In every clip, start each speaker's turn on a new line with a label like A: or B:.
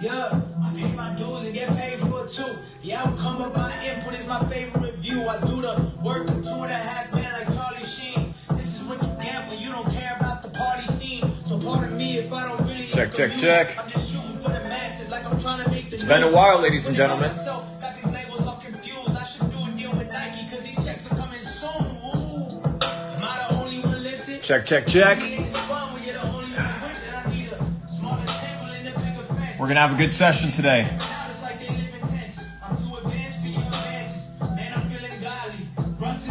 A: Yeah, I pay my dues and get paid for it too. The outcome of my input is my favorite view. I do the work of 2.5 men like Charlie Sheen. This is what you get when you don't care about the party scene. So pardon me if I don't really
B: check.
A: I'm just shooting for the masses like I'm trying to make the
B: It's been a while, ladies and gentlemen.
A: Got these labels all confused. I should do a deal with Nike because these checks are coming soon. Ooh. Am I the only one lifted?
B: Check. We're going to have a good session today.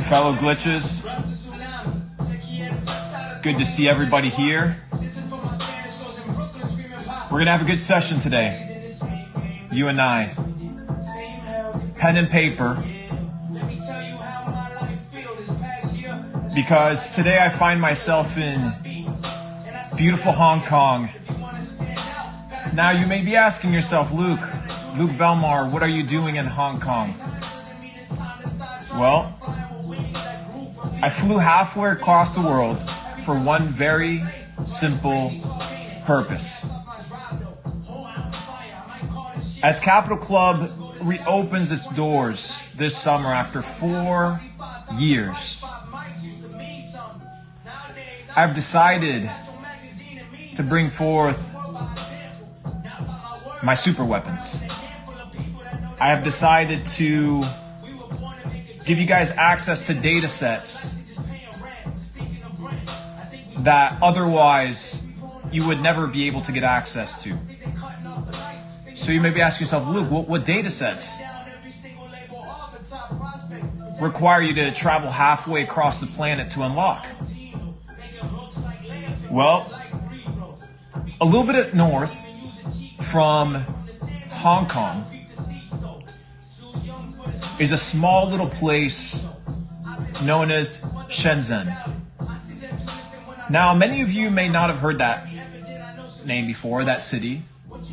B: Fellow glitches, good to see everybody here. We're going to have a good session today. You and I. Pen and paper. Because today I find myself in beautiful Hong Kong. Now you may be asking yourself, Luke Belmar, what are you doing in Hong Kong? Well, I flew halfway across the world for one very simple purpose. As Capital Club reopens its doors this summer after 4 years, I've decided to bring forth my super weapons. I have decided to give you guys access to data sets that otherwise you would never be able to get access to. So you may be asking yourself, Luke, what data sets require you to travel halfway across the planet to unlock? Well, a little bit north from Hong Kong is a small little place known as Shenzhen. Now, many of you may not have heard that name before, that city,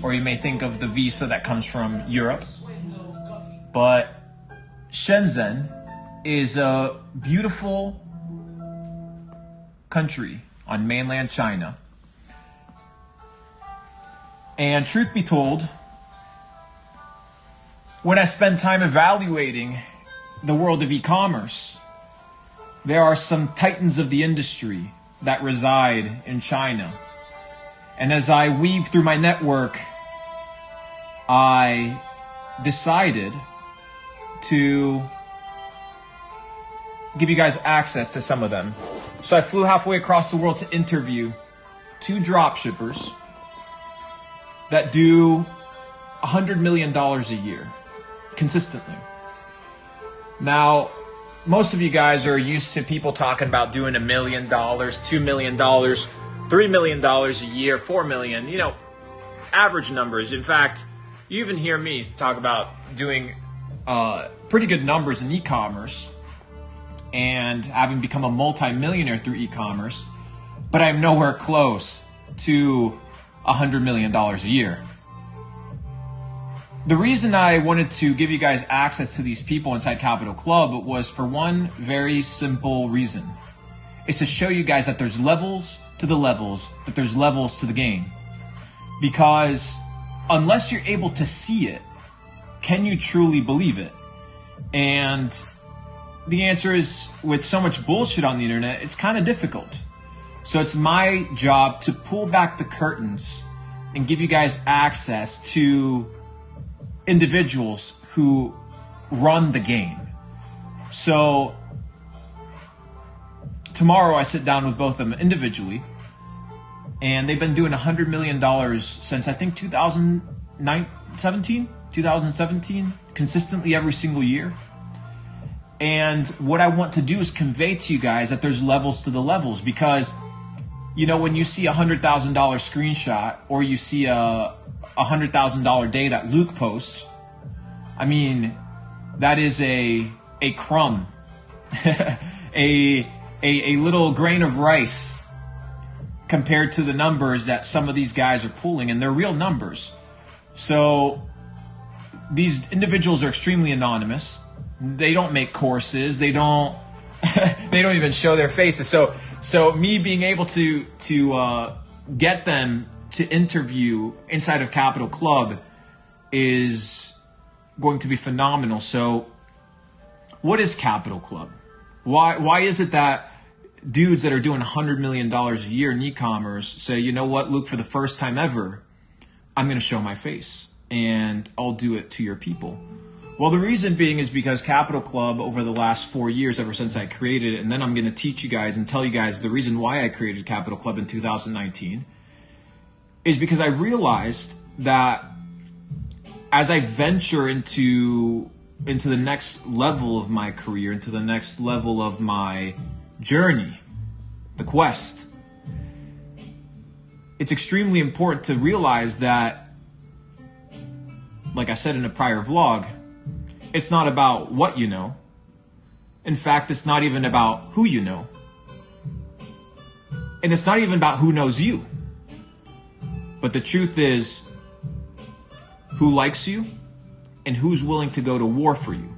B: or you may think of the visa that comes from Europe. But Shenzhen is a beautiful country on mainland China. And truth be told, when I spend time evaluating the world of e-commerce, there are some titans of the industry that reside in China. And as I weave through my network, I decided to give you guys access to some of them. So I flew halfway across the world to interview 2 dropshippers that do $100 million a year consistently. Now, most of you guys are used to people talking about doing $1 million, $2 million, $3 million a year, $4 million, you know, average numbers. In fact, you even hear me talk about doing pretty good numbers in e-commerce and having become a multi-millionaire through e-commerce, but I'm nowhere close to $100 million a year. The reason I wanted to give you guys access to these people inside Capital Club was for one very simple reason. It's to show you guys that there's levels to the levels, that there's levels to the game. Because unless you're able to see it, can you truly believe it? And the answer is, with so much bullshit on the internet, it's kind of difficult. So it's my job to pull back the curtains and give you guys access to individuals who run the game. So tomorrow I sit down with both of them individually, and they've been doing $100 million since I think 2017, consistently every single year. And what I want to do is convey to you guys that there's levels to the levels, because you know, when you see a $100,000 screenshot or you see a $100,000 day that Luke posts, I mean, that is a crumb, a little grain of rice compared to the numbers that some of these guys are pulling, and they're real numbers. So these individuals are extremely anonymous. They don't make courses. They don't they don't even show their faces. So me being able to get them to interview inside of Capital Club is going to be phenomenal. So what is Capital Club? Why is it that dudes that are doing $100 million a year in e-commerce say, you know what, Luke, for the first time ever, I'm going to show my face and I'll do it to your people? Well, the reason being is because Capital Club over the last 4 years, ever since I created it, and then I'm going to teach you guys and tell you guys the reason why I created Capital Club in 2019, is because I realized that as I venture into the next level of my career, into the next level of my journey, the quest, it's extremely important to realize that, like I said in a prior vlog, it's not about what you know. In fact, it's not even about who you know. And it's not even about who knows you. But the truth is, who likes you and who's willing to go to war for you.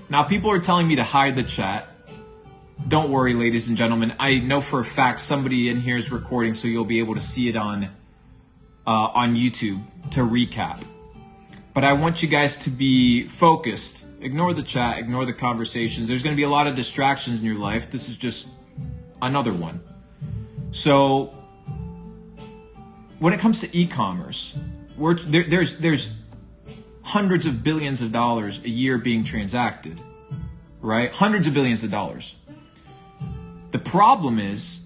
B: Now, people are telling me to hide the chat. Don't worry, ladies and gentlemen. I know for a fact somebody in here is recording, so you'll be able to see it on YouTube to recap. But I want you guys to be focused. Ignore the chat, ignore the conversations. There's going to be a lot of distractions in your life. This is just another one. So when it comes to e-commerce, there's hundreds of billions of dollars a year being transacted, right? Hundreds of billions of dollars. The problem is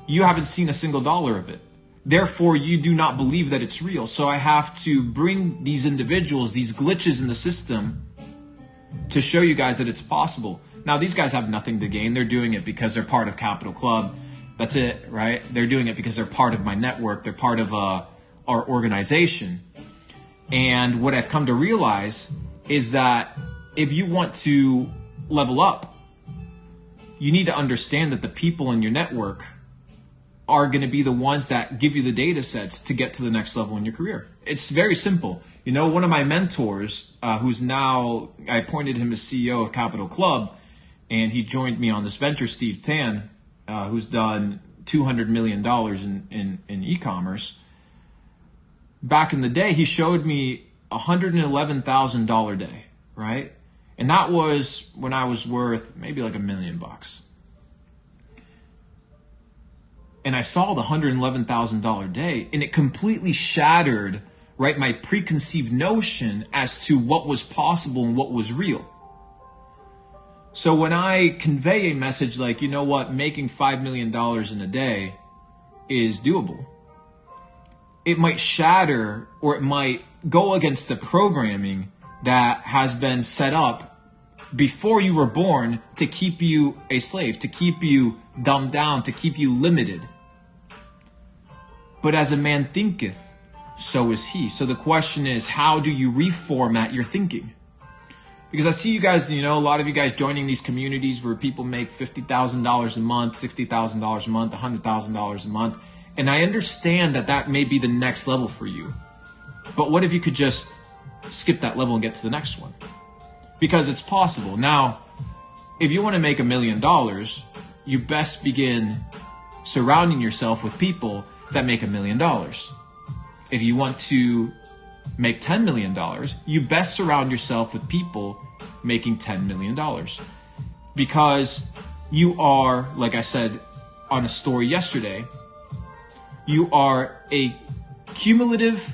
B: you haven't seen a single dollar of it. Therefore, you do not believe that it's real. So I have to bring these individuals, these glitches in the system, to show you guys that it's possible. Now, these guys have nothing to gain. They're doing it because they're part of Capital Club. That's it, right? They're doing it because they're part of my network. They're part of our organization. And what I've come to realize is that if you want to level up, you need to understand that the people in your network are going to be the ones that give you the data sets to get to the next level in your career. It's very simple. You know, one of my mentors, who's now, I appointed him as CEO of Capital Club, and he joined me on this venture, Steve Tan, who's done $200 million in e-commerce. Back in the day, he showed me $111,000 day, right? And that was when I was worth maybe like $1 million. And I saw the $111,000 day, and it completely shattered, right, my preconceived notion as to what was possible and what was real. So when I convey a message like, you know what, making $5 million in a day is doable, it might shatter, or it might go against the programming that has been set up before you were born to keep you a slave, to keep you dumbed down, to keep you limited. But as a man thinketh, so is he. So the question is, how do you reformat your thinking? Because I see you guys, you know, a lot of you guys joining these communities where people make $50,000 a month, $60,000 a month, $100,000 a month. And I understand that that may be the next level for you. But what if you could just skip that level and get to the next one? Because it's possible. Now, if you want to make $1 million, you best begin surrounding yourself with people that make $1 million. If you want to make $10 million, you best surround yourself with people making $10 million. Because you are, like I said on a story yesterday, you are a cumulative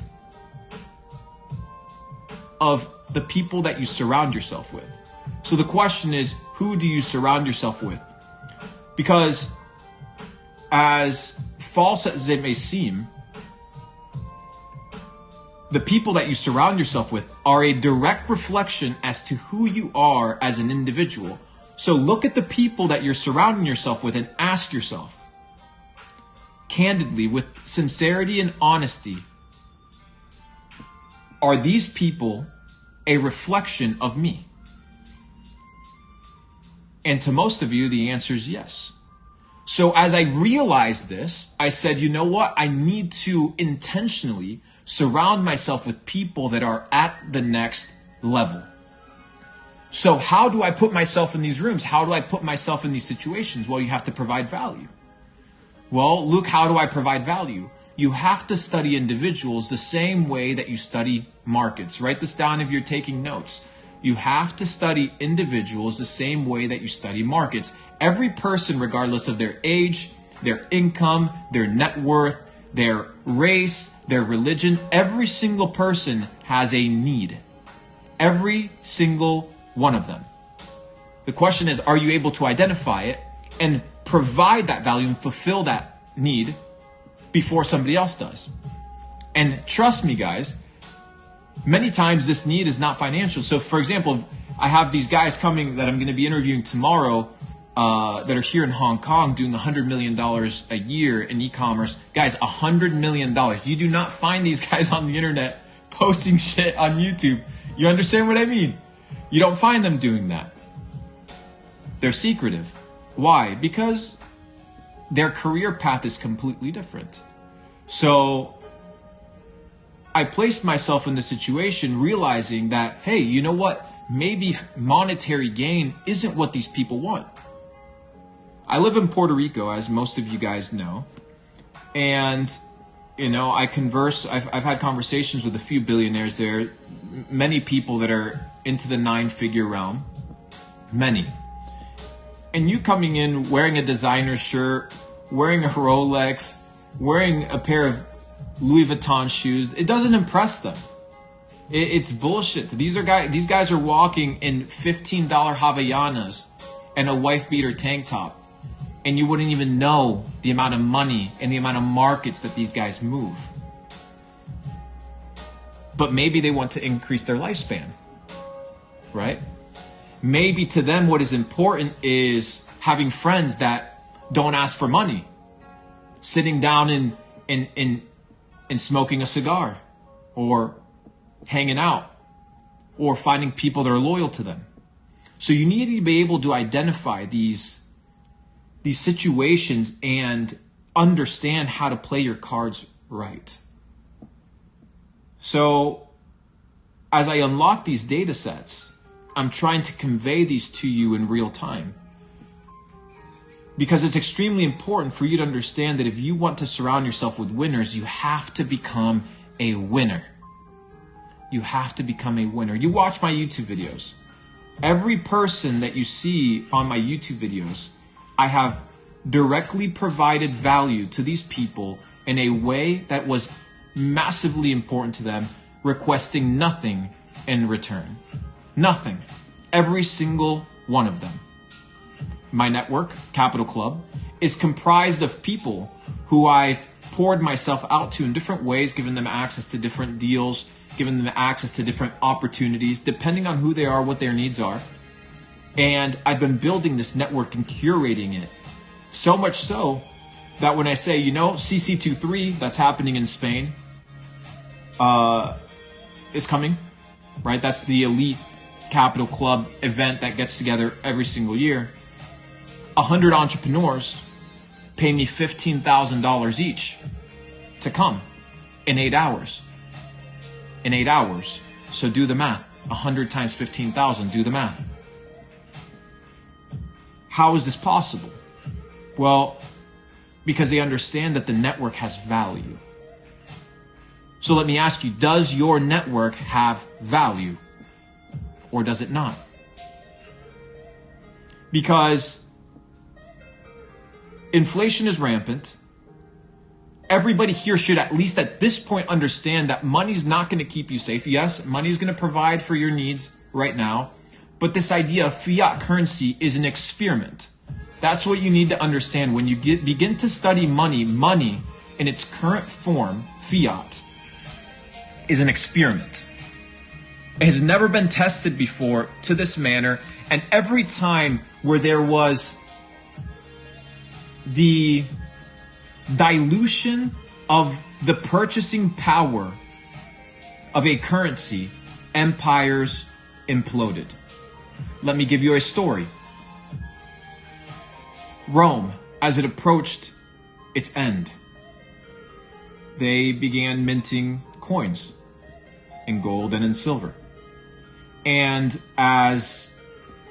B: of the people that you surround yourself with. So the question is, who do you surround yourself with? Because as false as it may seem, the people that you surround yourself with are a direct reflection as to who you are as an individual. So look at the people that you're surrounding yourself with and ask yourself, candidly, with sincerity and honesty, are these people a reflection of me? And to most of you, the answer is yes. So as I realized this, I said, you know what? I need to intentionally surround myself with people that are at the next level. So how do I put myself in these rooms? How do I put myself in these situations? Well, you have to provide value. Well, Luke, how do I provide value? You have to study individuals the same way that you study markets. Write this down if you're taking notes. You have to study individuals the same way that you study markets. Every person, regardless of their age, their income, their net worth, their race, their religion, every single person has a need. Every single one of them. The question is, are you able to identify it and provide that value and fulfill that need before somebody else does? And trust me, guys, many times this need is not financial. So for example, I have these guys coming that I'm going to be interviewing tomorrow that are here in Hong Kong doing $100 million a year in e-commerce. Guys, $100 million. You do not find these guys on the internet posting shit on YouTube. You understand what I mean? You don't find them doing that. They're secretive. Why? Because their career path is completely different. So I placed myself in the situation realizing that, hey, you know what? Maybe monetary gain isn't what these people want. I live in Puerto Rico, as most of you guys know. And, you know, I've had conversations with a few billionaires there, many people that are into the 9-figure realm, many. And you coming in wearing a designer shirt, wearing a Rolex, wearing a pair of Louis Vuitton shoes, it doesn't impress them. It's bullshit. These guys are walking in $15 Havaianas and a wife beater tank top. And you wouldn't even know the amount of money and the amount of markets that these guys move. But maybe they want to increase their lifespan, right? Maybe to them what is important is having friends that don't ask for money, sitting down and smoking a cigar, or hanging out, or finding people that are loyal to them. So you need to be able to identify these situations and understand how to play your cards right. So as I unlock these data sets, I'm trying to convey these to you in real time. Because it's extremely important for you to understand that if you want to surround yourself with winners, you have to become a winner. You have to become a winner. You watch my YouTube videos. Every person that you see on my YouTube videos, I have directly provided value to these people in a way that was massively important to them, requesting nothing in return. Nothing. Every single one of them. My network, Capital Club, is comprised of people who I've poured myself out to in different ways, giving them access to different deals, giving them access to different opportunities, depending on who they are, what their needs are. And I've been building this network and curating it. So much so that when I say, you know, CC23, that's happening in Spain, is coming, right? That's the elite Capital Club event that gets together every single year. 100 entrepreneurs pay me $15,000 each to come in 8 hours. In 8 hours. So do the math. 100 times 15,000. Do the math. How is this possible? Well, because they understand that the network has value. So let me ask you, does your network have value? Or does it not? Because inflation is rampant. Everybody here should at least at this point understand that money is not going to keep you safe. Yes, money is going to provide for your needs right now. But this idea of fiat currency is an experiment. That's what you need to understand. When you begin to study money in its current form, fiat, is an experiment. It has never been tested before to this manner. And every time where there was the dilution of the purchasing power of a currency, empires imploded. Let me give you a story. Rome, as it approached its end, they began minting coins in gold and in silver. And as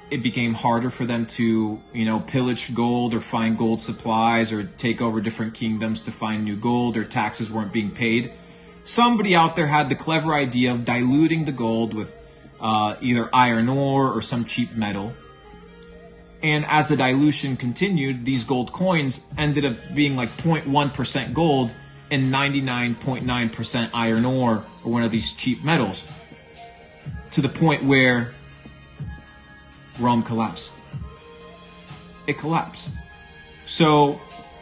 B: it became harder for them to, pillage gold or find gold supplies or take over different kingdoms to find new gold, or taxes weren't being paid. Somebody out there had the clever idea of diluting the gold with either iron ore or some cheap metal. And as the dilution continued, these gold coins ended up being like 0.1% gold and 99.9% iron ore or one of these cheap metals, to the point where Rome collapsed. It collapsed. So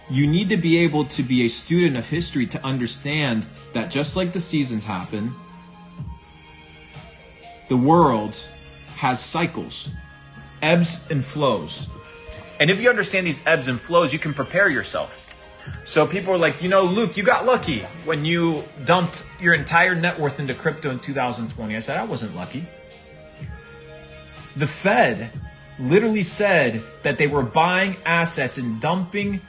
B: you need to be able to be a student of history to understand that just like the seasons happen, the world has cycles, ebbs and flows. And if you understand these ebbs and flows, you can prepare yourself. So people are like, Luke, you got lucky when you dumped your entire net worth into crypto in 2020. I said, I wasn't lucky. The Fed literally said that they were buying assets and dumping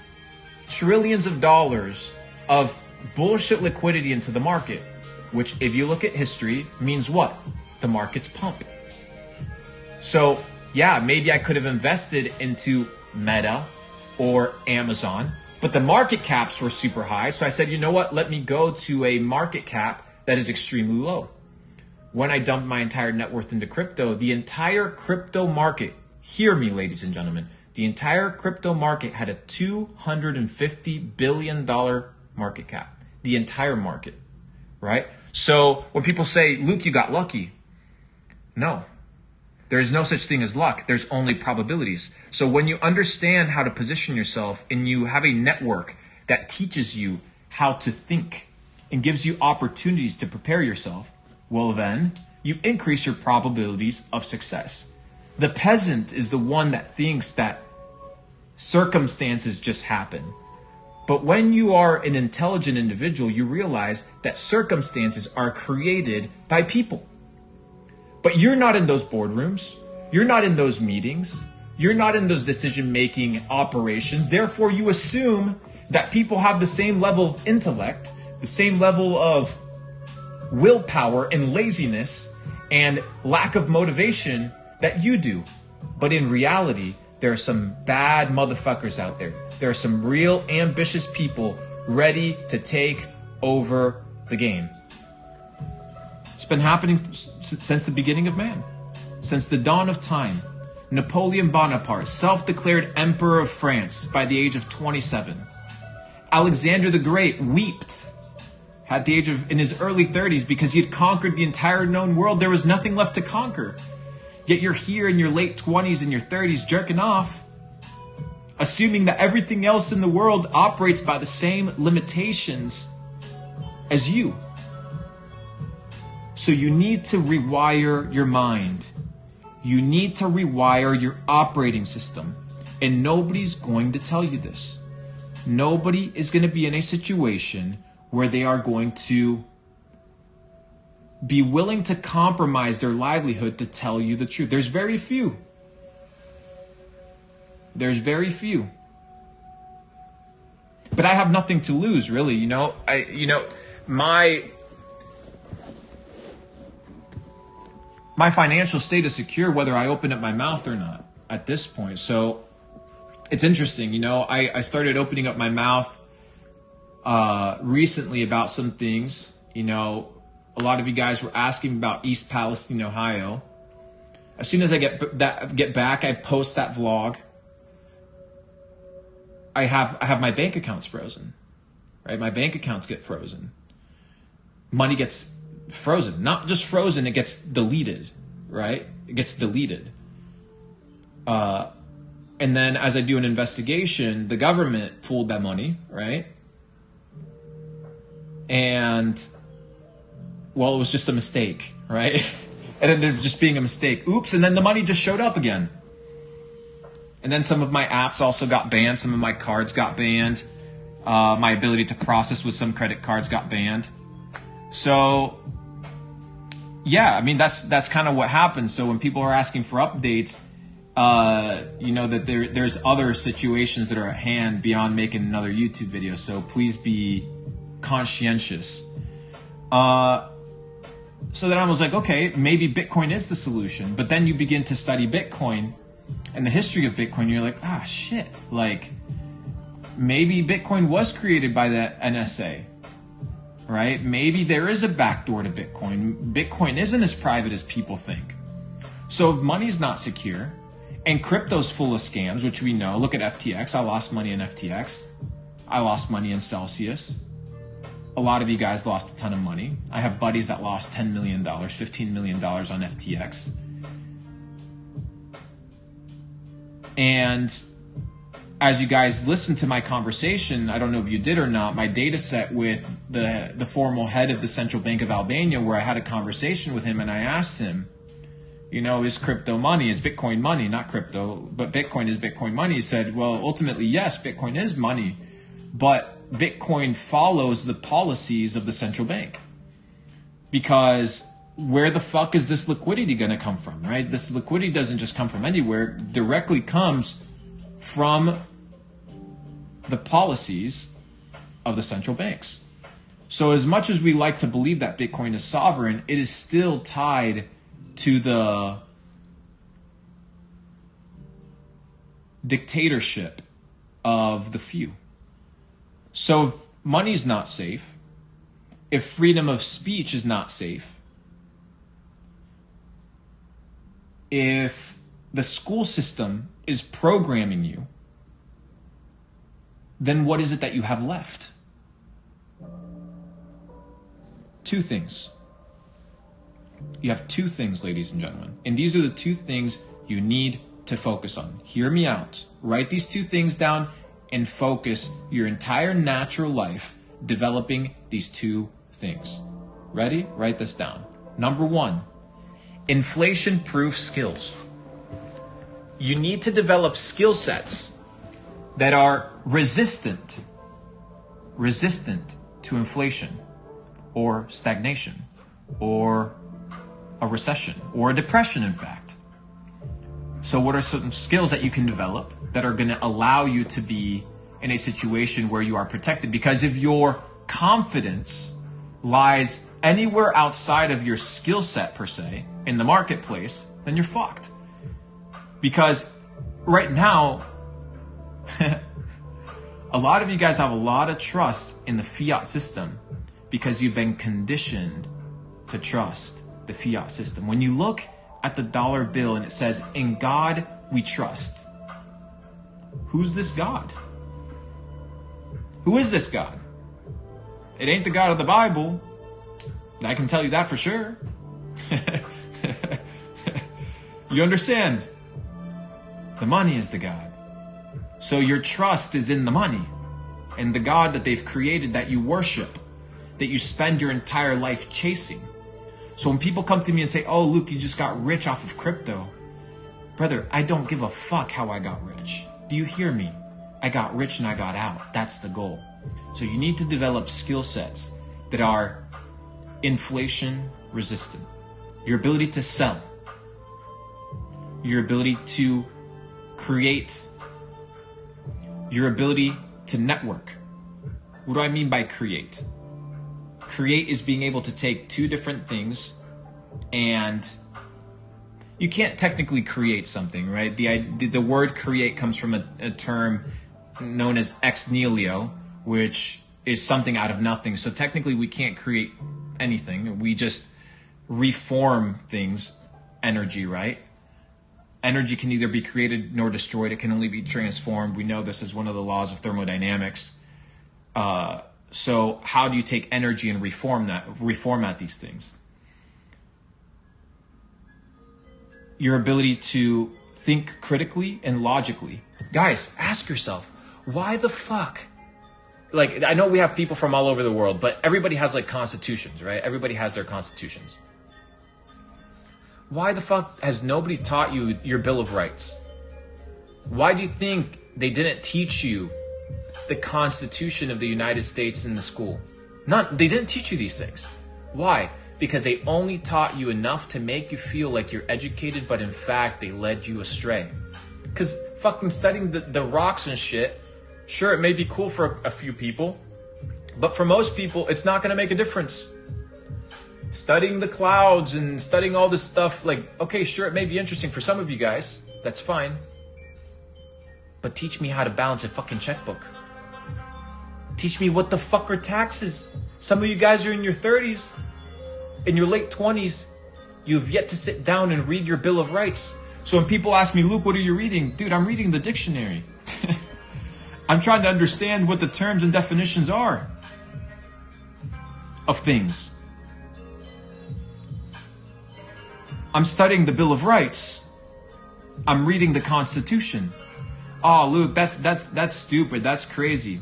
B: trillions of dollars of bullshit liquidity into the market, which, if you look at history, means what? The markets pump. So, yeah, maybe I could have invested into Meta or Amazon, but the market caps were super high. So I said, you know what? Let me go to a market cap that is extremely low. When I dumped my entire net worth into crypto, the entire crypto market, hear me, ladies and gentlemen, the entire crypto market had a $250 billion market cap. The entire market, right? So when people say, Luke, you got lucky. No, there is no such thing as luck. There's only probabilities. So when you understand how to position yourself and you have a network that teaches you how to think and gives you opportunities to prepare yourself, well then, you increase your probabilities of success. The peasant is the one that thinks that circumstances just happen. But when you are an intelligent individual, you realize that circumstances are created by people. But you're not in those boardrooms. You're not in those meetings. You're not in those decision-making operations. Therefore, you assume that people have the same level of intellect, the same level of willpower and laziness and lack of motivation that you do. But in reality, there are some bad motherfuckers out there. There are some real ambitious people ready to take over the game. It's been happening since the beginning of man, since the dawn of time. Napoleon Bonaparte, self-declared Emperor of France by the age of 27. Alexander the Great wept at the age of, in his early 30s, because he had conquered the entire known world. There was nothing left to conquer. Yet you're here in your late 20s and your 30s jerking off, assuming that everything else in the world operates by the same limitations as you. So you need to rewire your mind. You need to rewire your operating system. And nobody's going to tell you this. Nobody is going to be in a situation where they are going to be willing to compromise their livelihood to tell you the truth. There's very few. There's very few. But I have nothing to lose, really. My financial state is secure whether I open up my mouth or not at this point. So it's interesting, I started opening up my mouth recently about some things. A lot of you guys were asking about East Palestine, Ohio. As soon as I get back, I post that vlog. I have my bank accounts frozen, right? My bank accounts get frozen. Money gets frozen, not just frozen, it gets deleted, right? It gets deleted. And then as I do an investigation, the government pulled that money, right? And, well, it was just a mistake, right? It ended up just being a mistake. Oops, and then the money just showed up again. And then some of my apps also got banned. Some of my cards got banned. My ability to process with some credit cards got banned. So, yeah, I mean, that's kind of what happens. So when people are asking for updates, that there's other situations that are at hand beyond making another YouTube video. So please be conscientious. So then I was like, okay, maybe Bitcoin is the solution. But then you begin to study Bitcoin and the history of Bitcoin, you're like, ah, shit. Like, maybe Bitcoin was created by the NSA, right? Maybe there is a backdoor to Bitcoin. Bitcoin isn't as private as people think. So if money's not secure, and crypto's full of scams, which we know. Look at FTX. I lost money in FTX. I lost money in Celsius. A lot of you guys lost a ton of money. I have buddies that lost $10 million, $15 million on FTX. And as you guys listened to my conversation, I don't know if you did or not, my data set with the formal head of the Central Bank of Albania, where I had a conversation with him and I asked him, you know, is crypto money? Is Bitcoin money? Not crypto, but Bitcoin is Bitcoin money. He said, well, ultimately, yes, Bitcoin is money, but Bitcoin follows the policies of the central bank. Because where the fuck is this liquidity going to come from, right? This liquidity doesn't just come from anywhere. It directly comes from the policies of the central banks. So as much as we like to believe that Bitcoin is sovereign, it is still tied to the dictatorship of the few. So if money is not safe, if freedom of speech is not safe, if the school system is programming you, then what is it that you have left? Two things. You have two things, ladies and gentlemen. And these are the two things you need to focus on. Hear me out. Write these two things down and focus your entire natural life developing these two things. Ready? Write this down. Number one, inflation-proof skills. You need to develop skill sets that are resistant to inflation or stagnation or a recession or a depression, in fact. So what are some skills that you can develop that are going to allow you to be in a situation where you are protected? Because if your confidence lies anywhere outside of your skill set, per se, in the marketplace, then you're fucked. Because right now, a lot of you guys have a lot of trust in the fiat system because you've been conditioned to trust the fiat system. When you look at the dollar bill and it says, "In God we trust," who's this God? Who is this God? It ain't the God of the Bible. I can tell you that for sure. You understand? The money is the God. So your trust is in the money and the God that they've created, that you worship, that you spend your entire life chasing. So when people come to me and say, "Oh, Luke, you just got rich off of crypto." Brother, I don't give a fuck how I got rich. Do you hear me? I got rich and I got out. That's the goal. So you need to develop skill sets that are inflation resistant. Your ability to sell. Your ability to create. Your ability to network. What do I mean by create? Create is being able to take two different things, and you can't technically create something, right? The word create comes from a term known as ex nihilo, which is something out of nothing. So technically we can't create anything. We just reform things, energy, right? Energy can neither be created nor destroyed. It can only be transformed. We know this is one of the laws of thermodynamics. So how do you take energy and reformat these things? Your ability to think critically and logically. Guys, ask yourself, why the fuck? Like, I know we have people from all over the world, but everybody has like constitutions, right? Everybody has their constitutions. Why the fuck has nobody taught you your Bill of Rights? Why do you think they didn't teach you the Constitution of the United States in the school? They didn't teach you these things. Why? Because they only taught you enough to make you feel like you're educated, but in fact, they led you astray. Because fucking studying the rocks and shit, sure, it may be cool for a few people, but for most people, it's not going to make a difference. Studying the clouds and studying all this stuff, like, okay, sure, it may be interesting for some of you guys. That's fine. But teach me how to balance a fucking checkbook. Teach me what the fuck are taxes. Some of you guys are in your 30s, in your late 20s. You've yet to sit down and read your Bill of Rights. So when people ask me, Luke, what are you reading? Dude, I'm reading the dictionary. I'm trying to understand what the terms and definitions are of things. I'm studying the Bill of Rights. I'm reading the Constitution. Oh, Luke, that's stupid. That's crazy.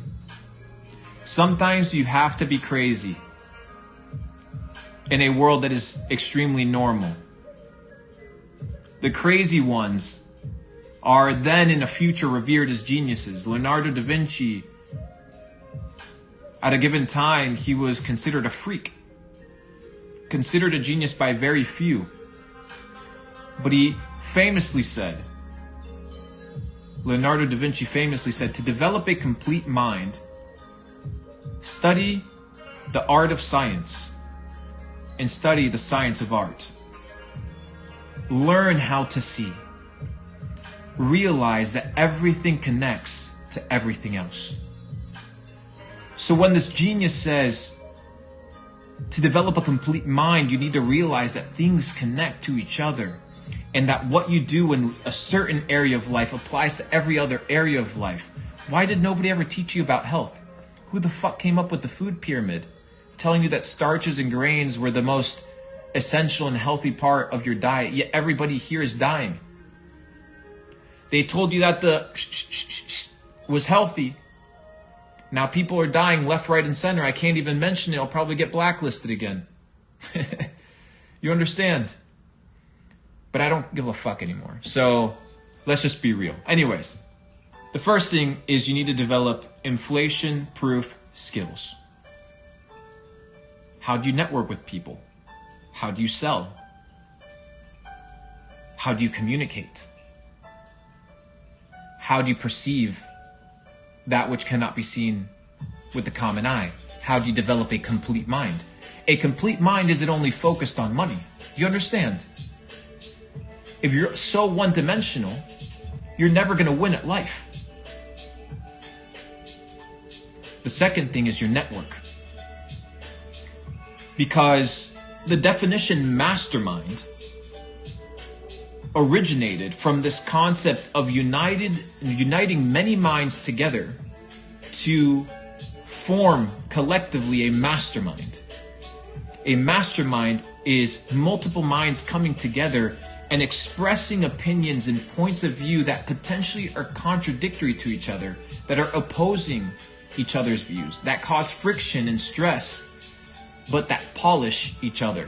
B: Sometimes you have to be crazy in a world that is extremely normal. The crazy ones are then in the future revered as geniuses. Leonardo da Vinci, at a given time, he was considered a freak, considered a genius by very few. But he famously said, Leonardo da Vinci famously said, to develop a complete mind, study the art of science and study the science of art. Learn how to see. Realize that everything connects to everything else. So when this genius says, to develop a complete mind, you need to realize that things connect to each other, and that what you do in a certain area of life applies to every other area of life. Why did nobody ever teach you about health? Who the fuck came up with the food pyramid, telling you that starches and grains were the most essential and healthy part of your diet, yet everybody here is dying? They told you that the was healthy. Now people are dying left, right, and center. I can't even mention it. I'll probably get blacklisted again. You understand? But I don't give a fuck anymore. So let's just be real. Anyways, the first thing is you need to develop inflation-proof skills. How do you network with people? How do you sell? How do you communicate? How do you perceive that which cannot be seen with the common eye? How do you develop a complete mind? A complete mind isn't only focused on money. You understand? If you're so one-dimensional, you're never going to win at life. The second thing is your network. Because the definition mastermind originated from this concept of uniting many minds together to form collectively a mastermind. A mastermind is multiple minds coming together and expressing opinions and points of view that potentially are contradictory to each other, that are opposing each other's views, that cause friction and stress, but that polish each other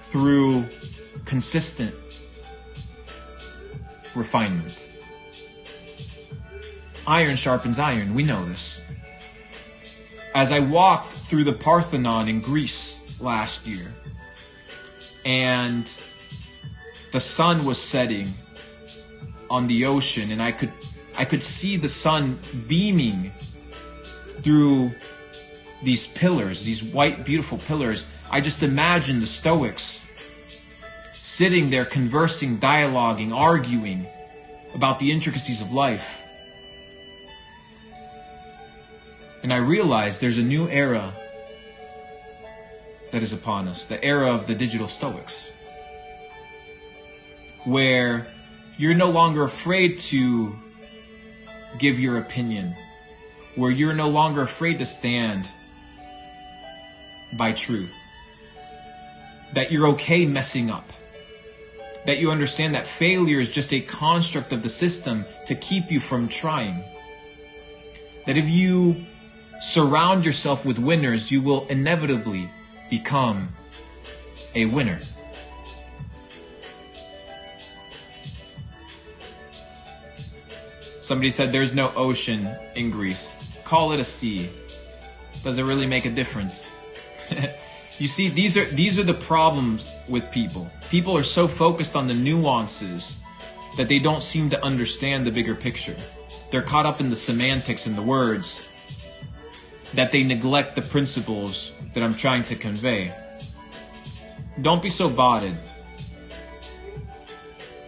B: through consistent refinement. Iron sharpens iron, we know this. As I walked through the Parthenon in Greece last year, and the sun was setting on the ocean, and I could see the sun beaming through these pillars, these white, beautiful pillars. I just imagined the Stoics sitting there conversing, dialoguing, arguing about the intricacies of life. And I realized there's a new era that is upon us, the era of the digital Stoics, where you're no longer afraid to give your opinion, where you're no longer afraid to stand by truth, that you're okay messing up, that you understand that failure is just a construct of the system to keep you from trying, that if you surround yourself with winners, you will inevitably become a winner. Somebody said there's no ocean in Greece. Call it a sea. Does it really make a difference? You see, these are the problems with people. People are so focused on the nuances that they don't seem to understand the bigger picture. They're caught up in the semantics and the words that they neglect the principles that I'm trying to convey. Don't be so botted.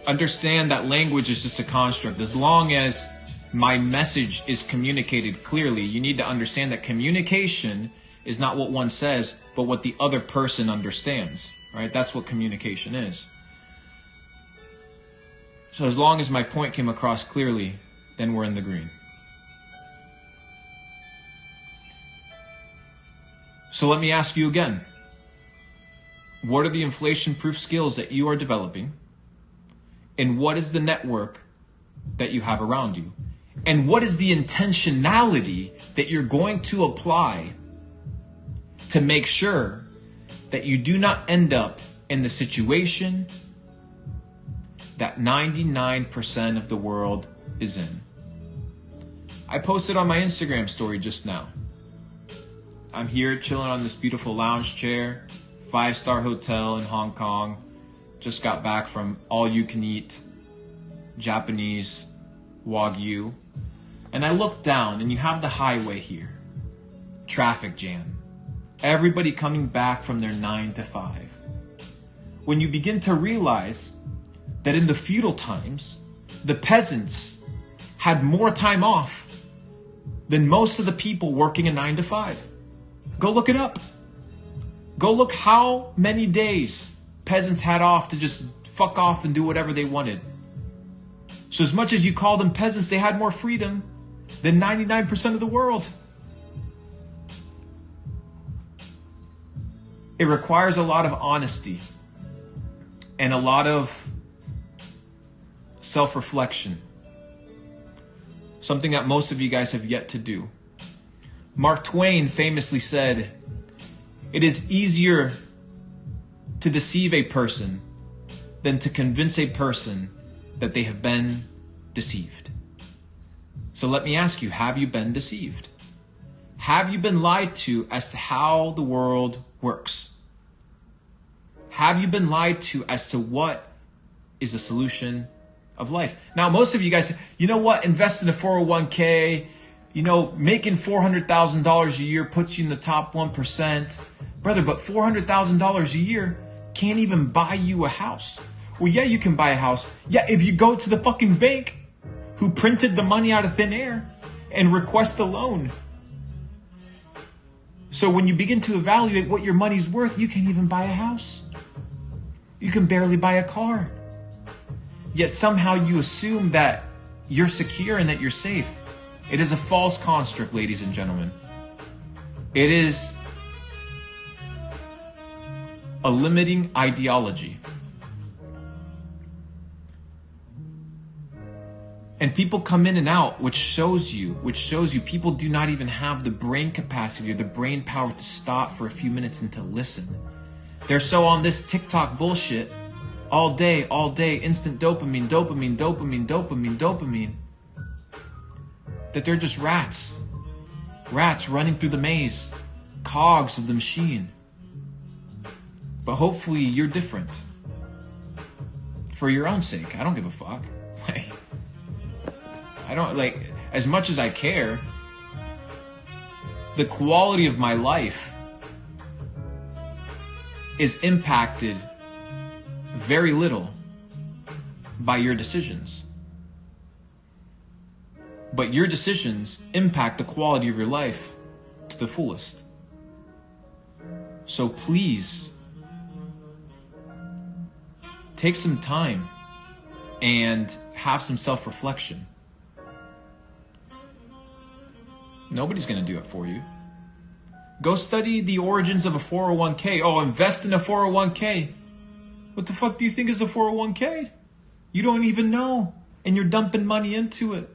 B: Understand that language is just a construct. As long as my message is communicated clearly, you need to understand that communication is not what one says, but what the other person understands, right? That's what communication is. So as long as my point came across clearly, then we're in the green. So let me ask you again. What are the inflation-proof skills that you are developing? And what is the network that you have around you? And what is the intentionality that you're going to apply to make sure that you do not end up in the situation that 99% of the world is in? I posted on my Instagram story just now. I'm here chilling on this beautiful lounge chair, 5-star hotel in Hong Kong. Just got back from all-you-can-eat Japanese Wagyu. And I look down and you have the highway here. Traffic jam. Everybody coming back from their 9 to 5. When you begin to realize that in the feudal times, the peasants had more time off than most of the people working a 9 to 5. Go look it up. Go look how many days peasants had off to just fuck off and do whatever they wanted. So as much as you call them peasants, they had more freedom than 99% of the world. It requires a lot of honesty and a lot of self-reflection. Something that most of you guys have yet to do. Mark Twain famously said, "It is easier to deceive a person than to convince a person that they have been deceived." So let me ask you, have you been deceived? Have you been lied to as to how the world works? Have you been lied to as to what is the solution of life? Now, most of you guys say, you know what, invest in a 401k, making $400,000 a year puts you in the top 1%. Brother, but $400,000 a year can't even buy you a house. Well, yeah, you can buy a house. Yeah, if you go to the fucking bank who printed the money out of thin air and request a loan. So when you begin to evaluate what your money's worth, you can't even buy a house. You can barely buy a car. Yet somehow you assume that you're secure and that you're safe. It is a false construct, ladies and gentlemen. It is a limiting ideology. And people come in and out, which shows you people do not even have the brain capacity or the brain power to stop for a few minutes and to listen. They're so on this TikTok bullshit all day, instant dopamine, that they're just rats running through the maze, cogs of the machine. But hopefully you're different. For your own sake. I don't give a fuck. As much as I care, the quality of my life is impacted very little by your decisions. But your decisions impact the quality of your life to the fullest. So please, take some time and have some self-reflection. Nobody's going to do it for you. Go study the origins of a 401k. Oh, invest in a 401k. What the fuck do you think is a 401k? You don't even know. And you're dumping money into it.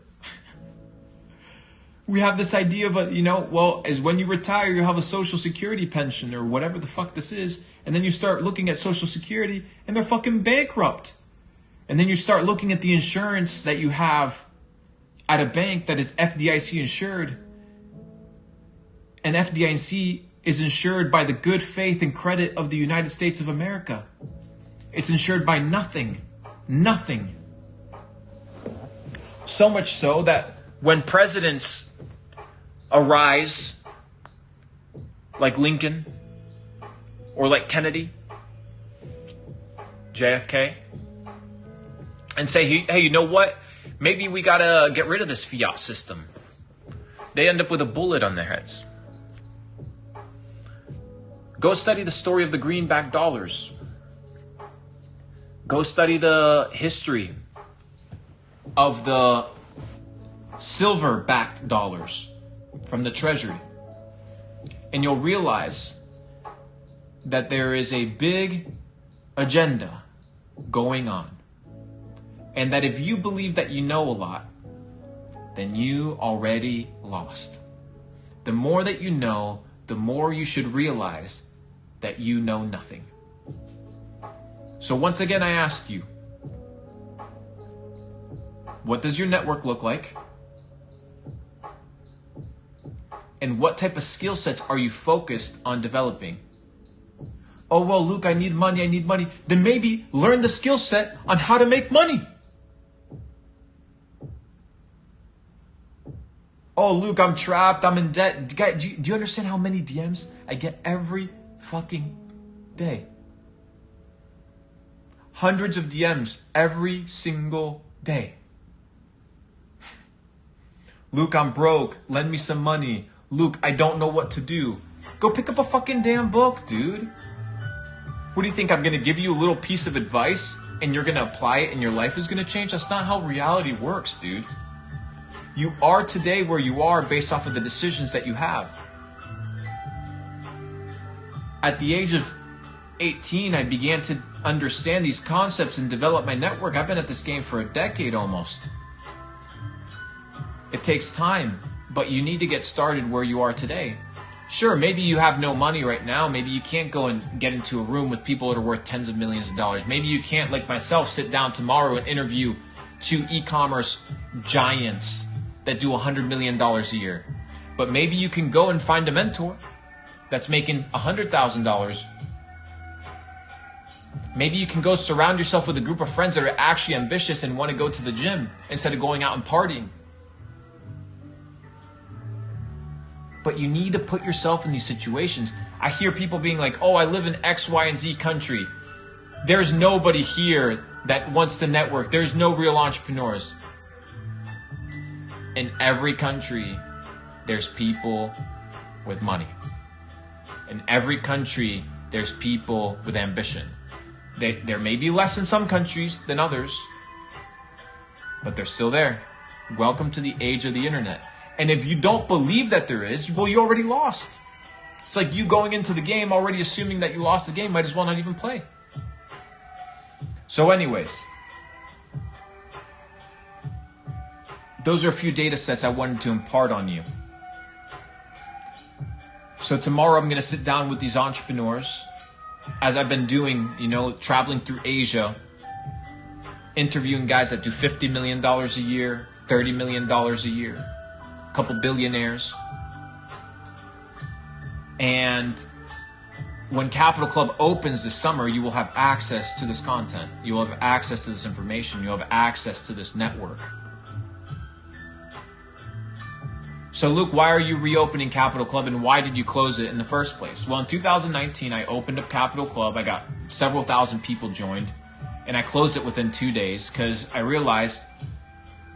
B: We have this idea of as when you retire, you have a social security pension or whatever the fuck this is. And then you start looking at social security and they're fucking bankrupt. And then you start looking at the insurance that you have at a bank that is FDIC insured. And FDIC is insured by the good faith and credit of the United States of America. It's insured by nothing. Nothing. So much so that when presidents arise, like Lincoln, or like Kennedy, JFK, and say, hey, you know what? Maybe we gotta get rid of this fiat system. They end up with a bullet on their heads. Go study the story of the greenback dollars. Go study the history of the silver-backed dollars from the treasury. And you'll realize that there is a big agenda going on. And that if you believe that you know a lot, then you already lost. The more that you know, the more you should realize that you know nothing. So once again, I ask you, what does your network look like? And what type of skill sets are you focused on developing? Oh, well, Luke, I need money. Then maybe learn the skill set on how to make money. Oh, Luke, I'm trapped. I'm in debt. Do you understand how many DMs I get every fucking day? Hundreds of DMs every single day. Luke, I'm broke. Lend me some money. Luke, I don't know what to do. Go pick up a fucking damn book, dude. What do you think? I'm going to give you a little piece of advice and you're going to apply it and your life is going to change? That's not how reality works, dude. You are today where you are based off of the decisions that you have. At the age of 18, I began to understand these concepts and develop my network. I've been at this game for a decade almost. It takes time, but you need to get started where you are today. Sure, maybe you have no money right now. Maybe you can't go and get into a room with people that are worth tens of millions of dollars. Maybe you can't, like myself, sit down tomorrow and interview 2 e-commerce giants that do $100 million a year. But maybe you can go and find a mentor that's making $100,000. Maybe you can go surround yourself with a group of friends that are actually ambitious and want to go to the gym instead of going out and partying. But you need to put yourself in these situations. I hear people being like, oh, I live in X, Y, and Z country. There's nobody here that wants to network. There's no real entrepreneurs. In every country, there's people with money. In every country, there's people with ambition. There may be less in some countries than others, but they're still there. Welcome to the age of the internet. And if you don't believe that there is, well, you already lost. It's like you going into the game already assuming that you lost the game, might as well not even play. So anyways, those are a few data sets I wanted to impart on you. So tomorrow I'm going to sit down with these entrepreneurs, as I've been doing, traveling through Asia, interviewing guys that do $50 million a year, $30 million a year, a couple billionaires. And when Capital Club opens this summer, you will have access to this content. You will have access to this information. You'll have access to this network. So Luke, why are you reopening Capital Club and why did you close it in the first place? Well, in 2019, I opened up Capital Club. I got several thousand people joined and I closed it within 2 days because I realized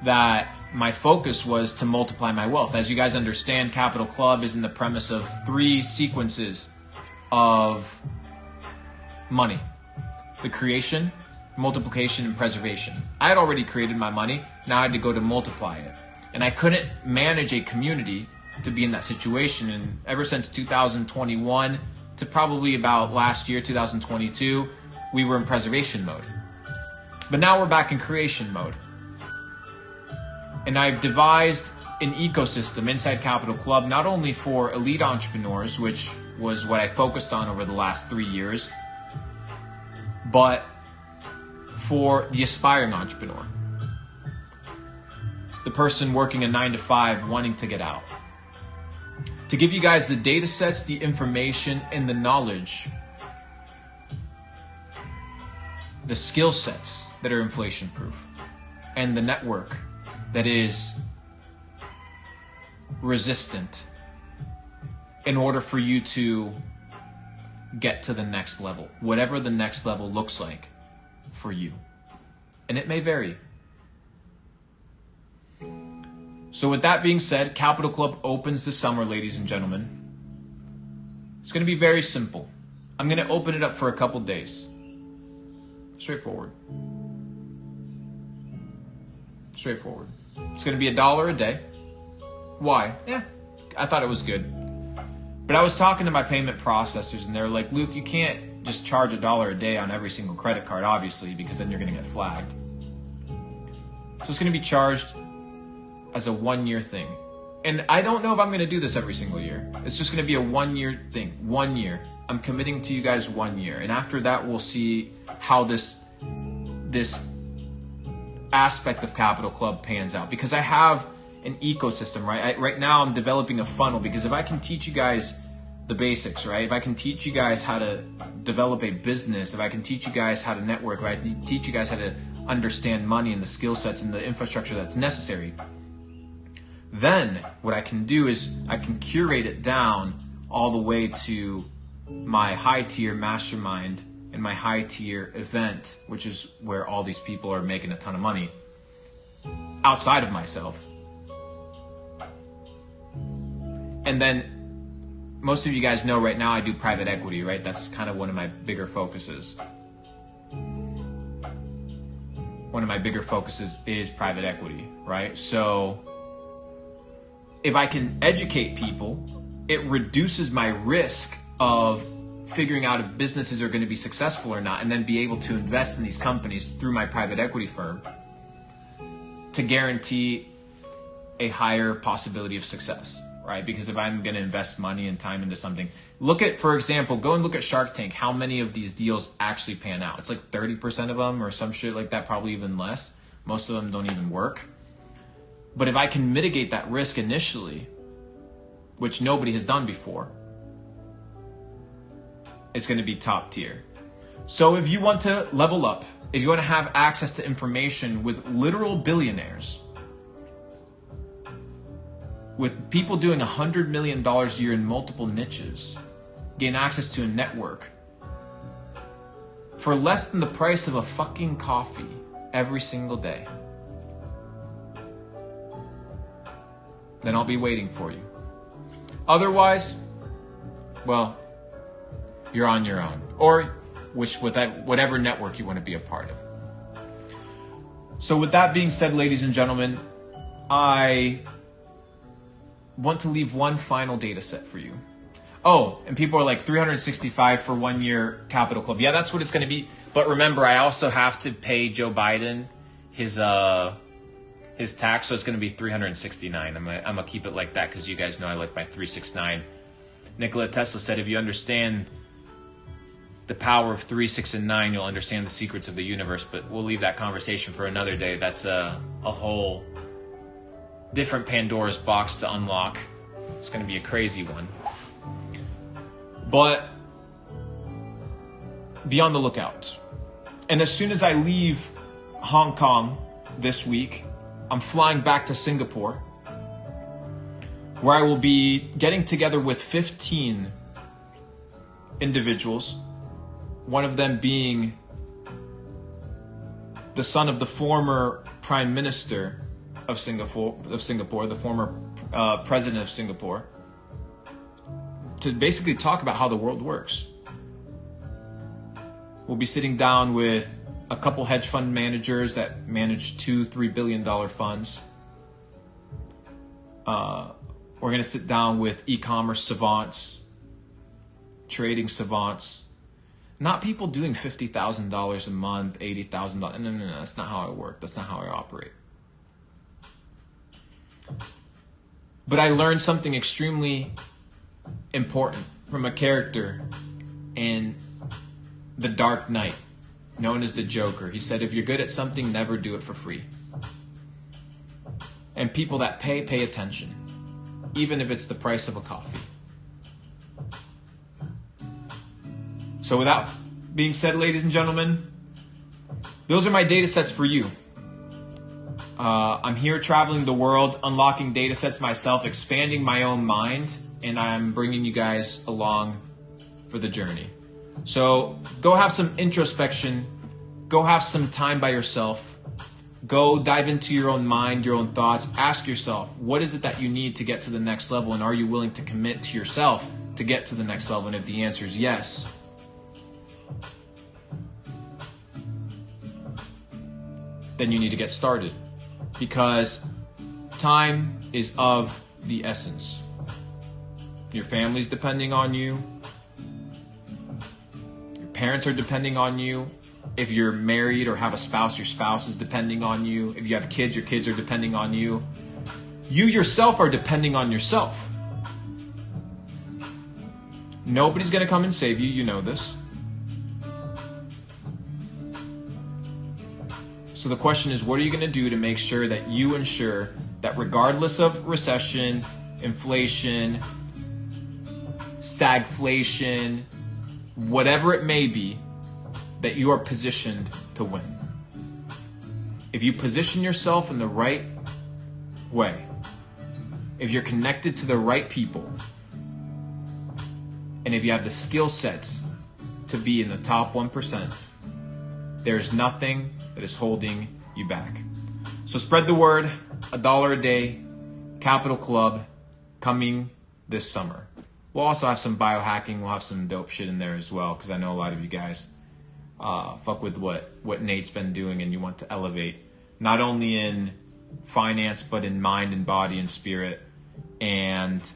B: that my focus was to multiply my wealth. As you guys understand, Capital Club is in the premise of 3 sequences of money: the creation, multiplication, and preservation. I had already created my money. Now I had to go to multiply it. And I couldn't manage a community to be in that situation. And ever since 2021 to probably about last year, 2022, we were in preservation mode. But now we're back in creation mode. And I've devised an ecosystem inside Capital Club, not only for elite entrepreneurs, which was what I focused on over the last 3 years, but for the aspiring entrepreneur. The person working a 9-to-5 wanting to get out. To give you guys the data sets, the information, and the knowledge, the skill sets that are inflation proof, and the network that is resistant in order for you to get to the next level, whatever the next level looks like for you. and it may vary. So with that being said, Capital Club opens this summer, ladies and gentlemen. It's going to be very simple. I'm going to open it up for a couple days. Straightforward. Straightforward. It's going to be $1 a day. Why? Yeah, I thought it was good. But I was talking to my payment processors, and they're like, Luke, you can't just charge $1 a day on every single credit card, obviously, because then you're going to get flagged. So it's going to be charged as a 1-year thing. And I don't know if I'm going to do this every single year. It's just going to be a 1-year thing. 1 year. I'm committing to you guys 1 year. And after that, we'll see how this aspect of Capital Club pans out. Because I have an ecosystem, right? Right now, I'm developing a funnel. Because if I can teach you guys the basics, right? If I can teach you guys how to develop a business, if I can teach you guys how to network, if I can teach you guys how to understand money and the skill sets and the infrastructure that's necessary, then what I can do is I can curate it down all the way to my high tier mastermind and my high tier event, which is where all these people are making a ton of money outside of myself. And then most of you guys know right now I do private equity, right? That's kind of one of my bigger focuses. One of my bigger focuses is private equity, right? So if I can educate people, it reduces my risk of figuring out if businesses are going to be successful or not, and then be able to invest in these companies through my private equity firm to guarantee a higher possibility of success, right? Because if I'm going to invest money and time into something, look at, for example, go and look at Shark Tank, how many of these deals actually pan out. It's like 30% of them or some shit like that, probably even less. Most of them don't even work. But if I can mitigate that risk initially, which nobody has done before, it's going to be top tier. So if you want to level up, if you want to have access to information with literal billionaires, with people doing $100 million a year in multiple niches, gain access to a network for less than the price of a fucking coffee every single day, then I'll be waiting for you. Otherwise, well, you're on your own, or whatever network you want to be a part of. So with that being said, ladies and gentlemen, I want to leave one final data set for you. Oh, and people are like, 365 for 1 year Capital Club. Yeah, that's what it's going to be. But remember, I also have to pay Joe Biden his tax, so it's going to be 369. I'm gonna keep it like that because you guys know I like my 369. Nikola Tesla said, if you understand the power of 3, 6, and 9, you'll understand the secrets of the universe. But we'll leave that conversation for another day. That's a whole different Pandora's box to unlock. It's going to be a crazy one. But be on the lookout. And as soon as I leave Hong Kong this week, I'm flying back to Singapore, where I will be getting together with 15 individuals, one of them being the son of the former Prime Minister of Singapore, the former President of Singapore, to basically talk about how the world works. We'll be sitting down with a couple hedge fund managers that manage $2-3 billion funds. We're going to sit down with e-commerce savants, trading savants, not people doing $50,000 a month, $80,000. No, that's not how I work. That's not how I operate. But I learned something extremely important from a character in The Dark Knight, known as the Joker. He said, if you're good at something, never do it for free. And people that pay attention, even if it's the price of a coffee. So with that being said, ladies and gentlemen, those are my data sets for you. I'm here traveling the world, unlocking data sets myself, expanding my own mind, and I'm bringing you guys along for the journey. So go have some introspection, go have some time by yourself, Go dive into your own mind, your own thoughts. Ask yourself, what is it that you need to get to the next level? And are you willing to commit to yourself to get to the next level? And if the answer is yes, then you need to get started, because time is of the essence. Your family's depending on you. Your parents are depending on you. If you're married or have a spouse, your spouse is depending on you. If you have kids, your kids are depending on you. You yourself are depending on yourself. Nobody's going to come and save you. You know this. So the question is, what are you going to do to make sure that you ensure that regardless of recession, inflation, stagflation, whatever it may be, that you are positioned to win? If you position yourself in the right way, if you're connected to the right people, and if you have the skill sets to be in the top 1%, there's nothing that is holding you back. So spread the word. $1 a day, Capital Club, coming this summer. We'll also have some biohacking. We'll have some dope shit in there as well, because I know a lot of you guys fuck with what Nate's been doing, and you want to elevate not only in finance but in mind and body and spirit, and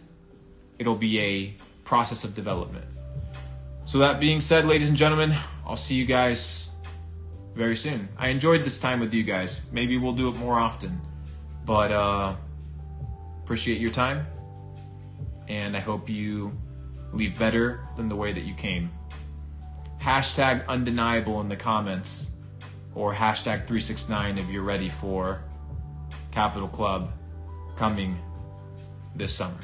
B: it'll be a process of development. So that being said, ladies and gentlemen, I'll see you guys very soon. I enjoyed this time with you guys. Maybe we'll do it more often, but appreciate your time, and I hope you leave better than the way that you came. Hashtag undeniable in the comments, or hashtag 369 if you're ready for Capital Club coming this summer.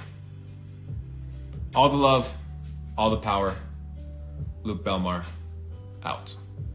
B: All the love, all the power. Luke Belmar, out.